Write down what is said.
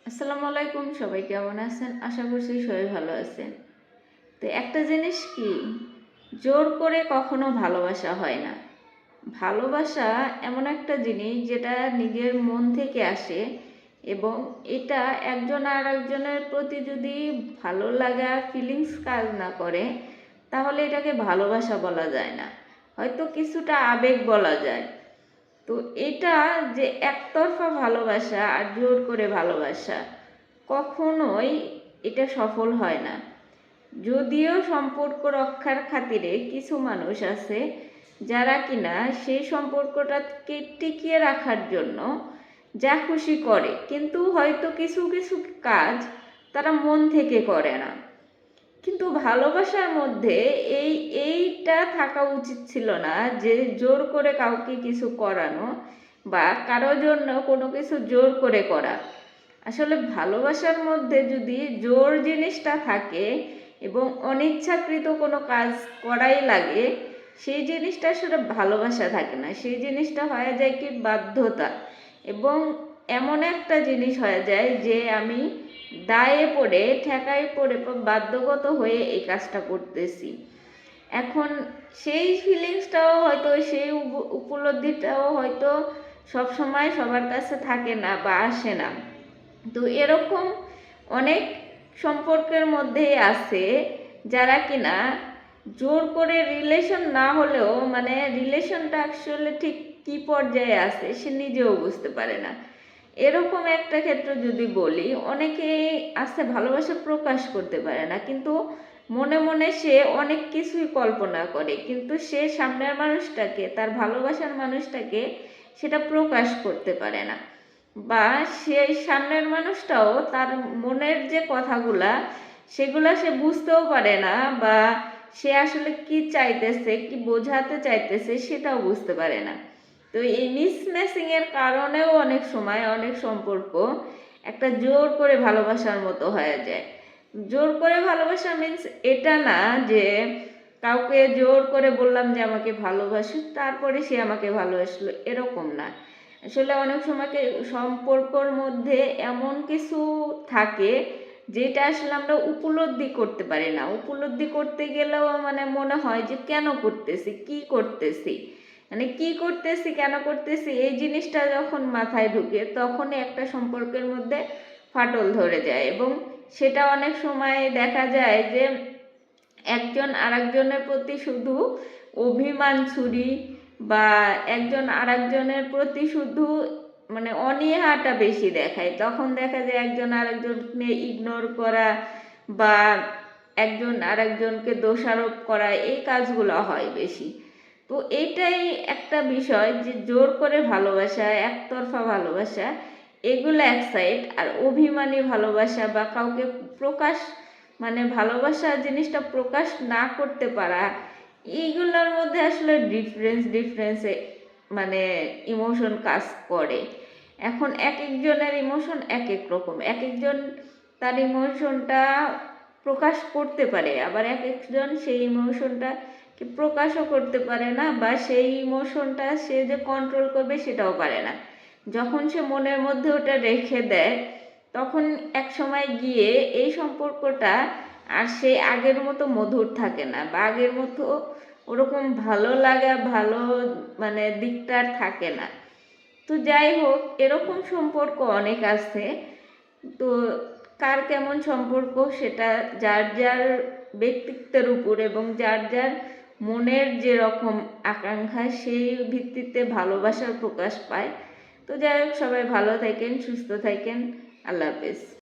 আসসালামু আলাইকুম, সবাই কেমন আছেন? আশা করছি সবাই ভালো আছেন। তো একটা জিনিস কি, জোর করে কখনো ভালোবাসা হয় না। ভালোবাসা এমন একটা জিনিস যেটা নিজের মন থেকে আসে, এবং এটা একজন আর একজনের প্রতি যদি ভালো লাগা ফিলিংস কাজ না করে, তাহলে এটাকে ভালোবাসা বলা যায় না, হয়তো কিছুটা আবেগ বলা যায়। তো এটা যে একতরফা ভালোবাসা আর জোর করে ভালোবাসা, কখনোই এটা সফল হয় না। যদিও সম্পর্ক রক্ষার খাতিরে কিছু মানুষ আছে যারা কিনা সেই সম্পর্কটাকে টিকিয়ে রাখার জন্য যা খুশি করে, কিন্তু হয়তো কিছু কিছু কাজ তারা মন থেকে করে না। কিন্তু ভালোবাসার মধ্যে এইটা থাকা উচিত ছিল না যে জোর করে কাউকে কিছু করানো বা কারোর জন্য কোনো কিছু জোর করে করা। আসলে ভালোবাসার মধ্যে যদি জোর জিনিসটা থাকে এবং অনিচ্ছাকৃত কোনো কাজ করাই লাগে, সেই জিনিসটা আসলে ভালোবাসা থাকে না, সেই জিনিসটা হয়ে যায় কি বাধ্যতা। এবং এমন একটা জিনিস হয়ে যায় যে আমি দায়ে পড়ে ঠেকায় পড়ে বাধ্যগত হয়ে এই কাজটা করতেছি। এখন সেই ফিলিংসটাও হয়তো, সেই উপলব্ধিটাও হয়তো সব সময় সবার কাছে থাকে না বা আসে না। তো এরকম অনেক সম্পর্কের মধ্যেই আছে যারা কিনা জোর করে রিলেশন না হলেও, মানে রিলেশনটা আসলে ঠিক কী পর্যায়ে আছে সে নিজেও বুঝতে পারে না। এরকম একটা ক্ষেত্র যদি বলি, অনেকেই আছে ভালোবাসা প্রকাশ করতে পারে না, কিন্তু মনে মনে সে অনেক কিছুই কল্পনা করে, কিন্তু সে সামনের মানুষটাকে, তার ভালোবাসার মানুষটাকে সেটা প্রকাশ করতে পারে না। বা সেই সামনের মানুষটাও তার মনের যে কথাগুলা সেগুলা সে বুঝতেও পারে না, বা সে আসলে কি চাইতেছে, কি বোঝাতে চাইতেছে সেটাও বুঝতে পারে না। তো এই মিসম্যাচিংয়ের কারণেও অনেক সময় অনেক সম্পর্ক একটা জোর করে ভালোবাসার মতো হয়ে যায়। জোর করে ভালোবাসা মিন্স এটা না যে কাউকে জোর করে বললাম যে আমাকে ভালোবাসো, তারপরে সে আমাকে ভালোবাসলো, এরকম না। আসলে অনেক সময় সম্পর্কর মধ্যে এমন কিছু থাকে যেটা আসলে আমরা উপলব্ধি করতে পারি না। উপলব্ধি করতে গেলেও মানে মনে হয় যে কেন করতেছি, কি করতেছি, মানে কি করতেছি, কেন করতেছি, এই জিনিসটা যখন মাথায় ঢুকে তখনই একটা সম্পর্কের মধ্যে ফাটল ধরে যায়। এবং সেটা অনেক সময় দেখা যায় যে একজন আরেকজনের প্রতি শুধু অভিমান ছুরি, বা একজন আরেকজনের প্রতি শুধু মানে অনীহাটা বেশি দেখায়। তখন দেখা যায় একজন আরেকজনকে ইগনোর করা বা একজন আরেকজনকে দোষারোপ করা, এই কাজগুলো হয় বেশি। তো এইটাই একটা বিষয় যে জোর করে ভালোবাসা, একতরফা ভালোবাসা, এগুলো এক সাইড। আর অভিমানী ভালোবাসা বা কাউকে প্রকাশ, মানে ভালোবাসা জিনিসটা প্রকাশ না করতে পারা, এইগুলোর মধ্যে আসলে ডিফারেন্সে মানে ইমোশন কাজ করে। এখন এক একজনের ইমোশন এক এক রকম, এক একজন তার ইমোশনটা প্রকাশ করতে পারে, আবার এক একজন সেই ইমোশনটা কি প্রকাশও করতে পারে না, বা সেই ইমোশনটা সে যে কন্ট্রোল করবে সেটাও পারে না। যখন সে মনের মধ্যে ওটা রেখে দেয়, তখন এক সময় গিয়ে এই সম্পর্কটা আর সেই আগের মতো মধুর থাকে না, বা আগের মতো ওরকম ভালো লাগা, ভালো মানে দিকটা আর থাকে না। তো যাই হোক, এরকম সম্পর্ক অনেক আছে। তো কার কেমন সম্পর্ক সেটা যার যার ব্যক্তিত্বের উপর এবং যার যার মনের যেরকম আকাঙ্ক্ষা সেই ভিত্তিতে ভালোবাসার প্রকাশ পায়। তো যাই হোক, সবাই ভালো থাকেন, সুস্থ থাকেন। আল্লাহ হাফেজ।